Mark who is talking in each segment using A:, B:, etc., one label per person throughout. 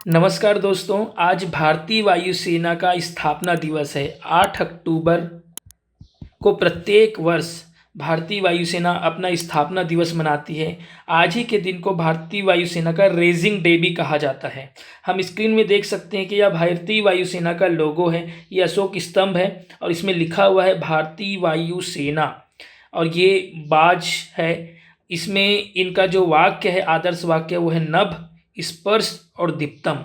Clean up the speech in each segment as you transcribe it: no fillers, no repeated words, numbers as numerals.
A: नमस्कार दोस्तों। आज भारतीय वायुसेना का स्थापना दिवस है। 8 अक्टूबर को प्रत्येक वर्ष भारतीय वायुसेना अपना स्थापना दिवस मनाती है। आज ही के दिन को भारतीय वायुसेना का रेजिंग डे भी कहा जाता है। हम स्क्रीन में देख सकते हैं कि यह भारतीय वायुसेना का लोगो है। ये अशोक स्तंभ है और इसमें लिखा हुआ है भारतीय वायुसेना, और ये बाज है। इसमें इनका जो वाक्य है, आदर्श वाक्य, वो है नभ, स्पर्श और दीप्तम।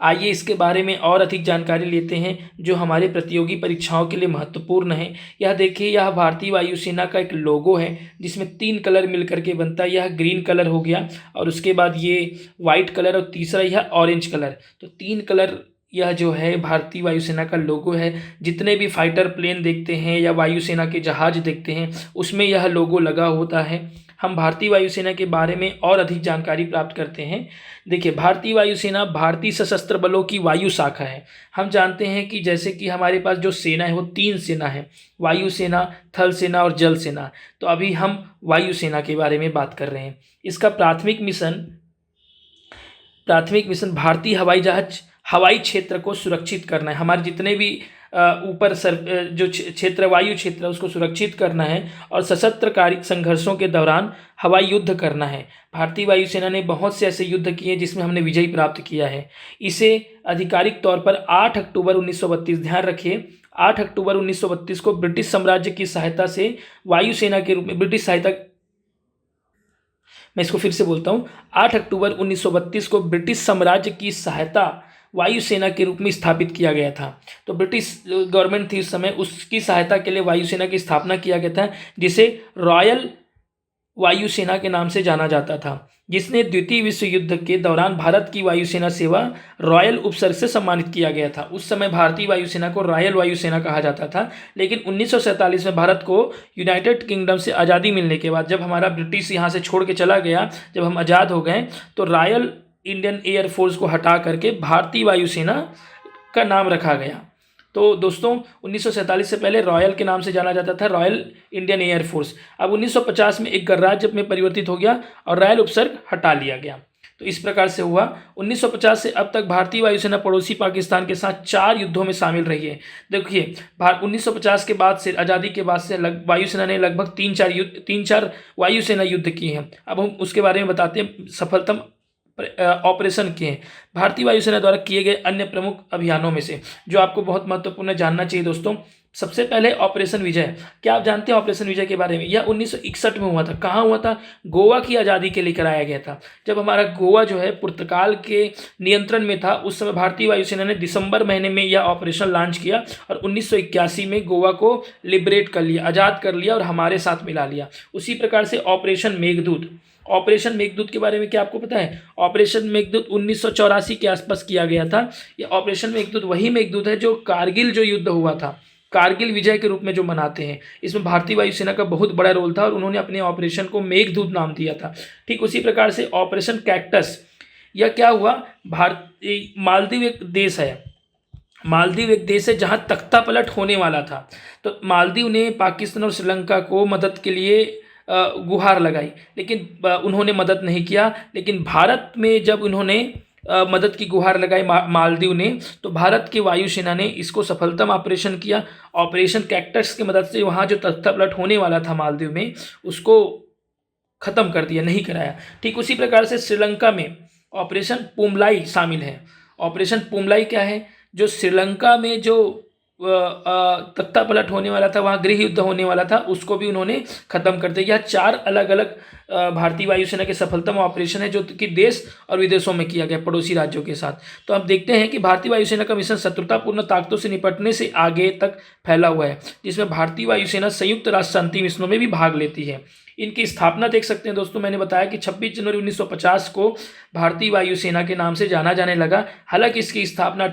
A: आइए इसके बारे में और अधिक जानकारी लेते हैं जो हमारे प्रतियोगी परीक्षाओं के लिए महत्वपूर्ण है। यह देखिए, यह भारतीय वायुसेना का एक लोगो है जिसमें 3 कलर मिलकर के बनता है। यह ग्रीन कलर हो गया और उसके बाद ये वाइट कलर और तीसरा यह ऑरेंज कलर। तो 3 कलर यह जो है भारतीय वायुसेना का लोगो है। जितने भी फाइटर प्लेन देखते हैं या वायुसेना के जहाज देखते हैं उसमें यह लोगो लगा होता है। हम भारतीय वायुसेना के बारे में और अधिक जानकारी प्राप्त करते हैं। देखिए, भारतीय वायुसेना भारतीय सशस्त्र बलों की वायु शाखा है। हम जानते हैं कि जैसे कि हमारे पास जो सेना है वो 3 सेना है, वायुसेना, थल सेना और जल सेना। तो अभी हम वायुसेना के बारे में बात कर रहे हैं। इसका प्राथमिक मिशन भारतीय हवाई क्षेत्र को सुरक्षित करना है। हमारे जितने भी ऊपर जो क्षेत्र, वायु क्षेत्र है, उसको सुरक्षित करना है और सशस्त्र संघर्षों के दौरान हवाई युद्ध करना है। भारतीय वायुसेना ने बहुत से ऐसे युद्ध किए जिसमें हमने विजय प्राप्त किया है। इसे आधिकारिक तौर पर 8 अक्टूबर 1932, ध्यान रखिए, 8 अक्टूबर 1932 को ब्रिटिश साम्राज्य की सहायता से वायुसेना के रूप में मैं इसको फिर से बोलता हूँ, 8 अक्टूबर 1932 को ब्रिटिश साम्राज्य की सहायता वायुसेना के रूप में स्थापित किया गया था। तो ब्रिटिश गवर्नमेंट थी उस समय, उसकी सहायता के लिए वायुसेना की स्थापना किया गया था, जिसे रॉयल वायुसेना के नाम से जाना जाता था, जिसने द्वितीय विश्व युद्ध के दौरान भारत की वायुसेना सेवा रॉयल उपसर्ग से सम्मानित किया गया था। उस समय भारतीय वायुसेना को रॉयल वायुसेना कहा जाता था। लेकिन 1947 में भारत को यूनाइटेड किंगडम से आज़ादी मिलने के बाद, जब हमारा ब्रिटिश यहाँ से छोड़ के चला गया, जब हम आज़ाद हो गए, तो रॉयल इंडियन एयरफोर्स को हटा करके भारतीय वायुसेना का नाम रखा गया। तो दोस्तों, 1947 से पहले रॉयल के नाम से जाना जाता था, रॉयल इंडियन एयरफोर्स। अब 1950 में एक गणराज्य में परिवर्तित हो गया और रॉयल उपसर्ग हटा लिया गया। तो इस प्रकार से हुआ। 1950 से अब तक भारतीय वायुसेना पड़ोसी पाकिस्तान के साथ 4 युद्धों में शामिल रही है। देखिए, 1950 के बाद से, आज़ादी के बाद से वायुसेना ने लगभग 3-4 वायुसेना युद्ध किए हैं। अब हम उसके बारे में बताते हैं, सफलतम ऑपरेशन किए हैं भारतीय वायुसेना द्वारा किए गए अन्य प्रमुख अभियानों में से, जो आपको बहुत महत्वपूर्ण जानना चाहिए दोस्तों। सबसे पहले ऑपरेशन विजय। क्या आप जानते हैं ऑपरेशन विजय के बारे में? यह 1961 में हुआ था। कहाँ हुआ था? गोवा की आज़ादी के लिए कराया गया था। जब हमारा गोवा जो है पुर्तगाल के नियंत्रण में था, उस समय भारतीय वायुसेना ने दिसंबर महीने में यह ऑपरेशन लॉन्च किया और 1981 में गोवा को लिबरेट कर लिया, आज़ाद कर लिया और हमारे साथ मिला लिया। उसी प्रकार से ऑपरेशन मेघदूत के बारे में क्या आपको पता है? ऑपरेशन मेघदूत 1984 के आसपास किया गया था। ये ऑपरेशन मेघदूत वही मेघदूत है जो कारगिल जो युद्ध हुआ था, कारगिल विजय के रूप में जो मनाते हैं। इसमें भारतीय वायुसेना का बहुत बड़ा रोल था और उन्होंने अपने ऑपरेशन को मेघदूत नाम दिया था। ठीक उसी प्रकार से ऑपरेशन कैक्टस, यह क्या हुआ? मालदीव एक देश है जहाँ तख्ता पलट होने वाला था। तो मालदीव ने पाकिस्तान और श्रीलंका को मदद के लिए गुहार लगाई, लेकिन उन्होंने मदद नहीं किया। लेकिन भारत में जब उन्होंने मदद की गुहार लगाई मालदीव ने, तो भारत की वायुसेना ने इसको सफलतम ऑपरेशन किया। ऑपरेशन कैक्टस की मदद से वहाँ जो तख्ता पलट होने वाला था मालदीव में, उसको ख़त्म कर दिया, नहीं कराया। ठीक उसी प्रकार से श्रीलंका में ऑपरेशन पुमलाई शामिल है। ऑपरेशन पुमलाई क्या है? जो श्रीलंका में जो तख्ता पलट होने वाला था, वहाँ गृह युद्ध होने वाला था, उसको भी उन्होंने ख़त्म कर दिया। यह 4 अलग अलग भारतीय वायुसेना के सफलतम ऑपरेशन है जो कि देश और विदेशों में किया गया, पड़ोसी राज्यों के साथ। तो आप देखते हैं कि भारतीय वायुसेना का मिशन शत्रुतापूर्ण ताकतों से निपटने से आगे तक फैला हुआ है, जिसमें भारतीय वायुसेना संयुक्त राष्ट्र शांति मिशनों में भी भाग लेती है। इनकी स्थापना देख सकते हैं दोस्तों, मैंने बताया कि 26 जनवरी 1950 को भारतीय वायुसेना के नाम से जाना जाने लगा। हालांकि इसकी स्थापना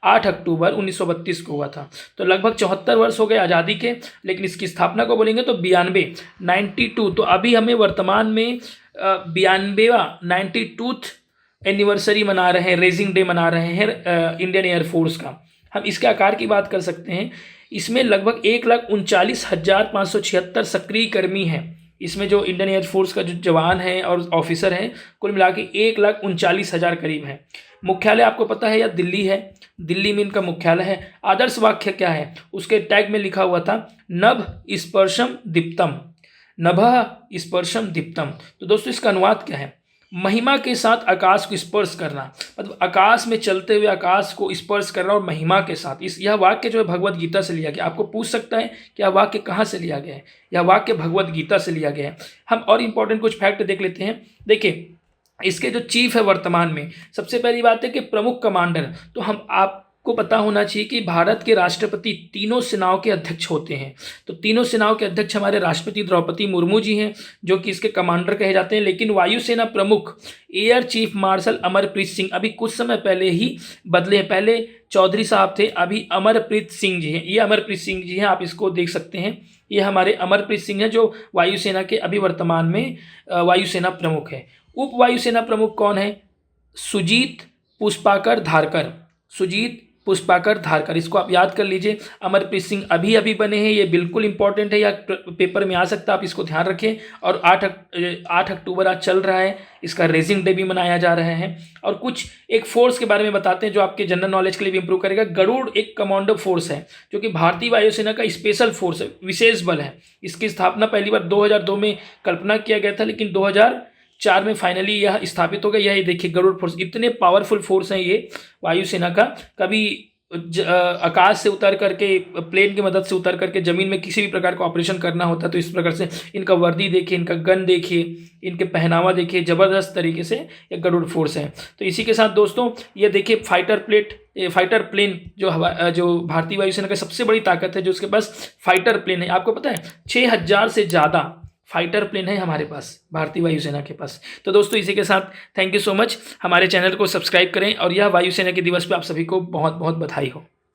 A: 8 अक्टूबर 1932 को हुआ था। तो लगभग 74 वर्ष हो गए आज़ादी के, लेकिन इसकी स्थापना को बोलेंगे तो 92 तो अभी हमें वर्तमान में 92वां एनिवर्सरी मना रहे हैं, रेजिंग डे मना रहे हैं इंडियन एयरफोर्स का। हम इसके आकार की बात कर सकते हैं। इसमें लगभग 1,39,576 सक्रिय कर्मी हैं। इसमें जो इंडियन एयरफोर्स का जो जवान हैं और ऑफिसर हैं, कुल मिला के 1,39,000 करीब हैं। मुख्यालय आपको पता है या दिल्ली है, दिल्ली में इनका मुख्यालय है। आदर्श वाक्य क्या है, उसके टैग में लिखा हुआ था नभ स्पर्शम दीप्तम, नभः स्पर्शम दीप्तम। तो दोस्तों इसका अनुवाद क्या है, महिमा के साथ आकाश को स्पर्श करना, मतलब आकाश में चलते हुए आकाश को स्पर्श करना और महिमा के साथ। यह वाक्य जो है भगवत गीता से लिया गया। आपको पूछ सकता है कि यह वाक्य कहाँ से लिया गया है, यह वाक्य भगवत गीता से लिया गया है। हम और इंपॉर्टेंट कुछ फैक्ट देख लेते हैं। देखिए इसके जो चीफ है वर्तमान में, सबसे पहली बात है कि प्रमुख कमांडर, तो हम आपको पता होना चाहिए कि भारत के राष्ट्रपति तीनों सेनाओं के अध्यक्ष होते हैं। तो तीनों सेनाओं के अध्यक्ष हमारे राष्ट्रपति द्रौपदी मुर्मू जी हैं, जो कि इसके कमांडर कहे जाते हैं। लेकिन वायुसेना प्रमुख air chief marshal Amarpreet Singh अभी कुछ समय पहले ही बदले हैं। पहले चौधरी साहब थे, अभी अमरप्रीत सिंह जी हैं। ये अमरप्रीत सिंह जी हैं, आप इसको देख सकते हैं। ये हमारे अमरप्रीत सिंह हैं जो वायुसेना के अभी वर्तमान में वायुसेना प्रमुख है। उप वायुसेना प्रमुख कौन है, सुजीत पुष्पाकर धारकर, सुजीत पुष्पाकर धारकर, इसको आप याद कर लीजिए। अमरप्रीत सिंह अभी अभी बने हैं, ये बिल्कुल इंपॉर्टेंट है, या पेपर में आ सकता है, आप इसको ध्यान रखें। और 8 अक्टूबर आज चल रहा है, इसका रेजिंग डे भी मनाया जा रहा है। और कुछ एक फोर्स के बारे में बताते हैं जो आपके जनरल नॉलेज के लिए भी इंप्रूव करेगा। गरुड़ एक कमांडो फोर्स है जो कि भारतीय वायुसेना का स्पेशल फोर्स है, विशेष बल है। इसकी स्थापना पहली बार 2002 में कल्पना किया गया था, लेकिन 2004 में फाइनली यह स्थापित हो गया। यह देखिए गरुड़ फोर्स, इतने पावरफुल फोर्स हैं ये वायुसेना का। कभी आकाश से उतर करके, प्लेन की मदद से उतर करके ज़मीन में किसी भी प्रकार का ऑपरेशन करना होता है तो इस प्रकार से इनका वर्दी देखिए, इनका गन देखिए, इनके पहनावा देखिए, ज़बरदस्त तरीके से ये गरुड़ फोर्स है। तो इसी के साथ दोस्तों ये देखिए फाइटर प्लेन जो भारतीय वायुसेना की सबसे बड़ी ताकत है, जो उसके पास फाइटर प्लेन है। आपको पता है 6000 से ज़्यादा फाइटर प्लेन है हमारे पास, भारतीय वायुसेना के पास। तो दोस्तों इसी के साथ थैंक यू सो मच। हमारे चैनल को सब्सक्राइब करें और यह वायुसेना के दिवस पे आप सभी को बहुत बहुत बधाई हो।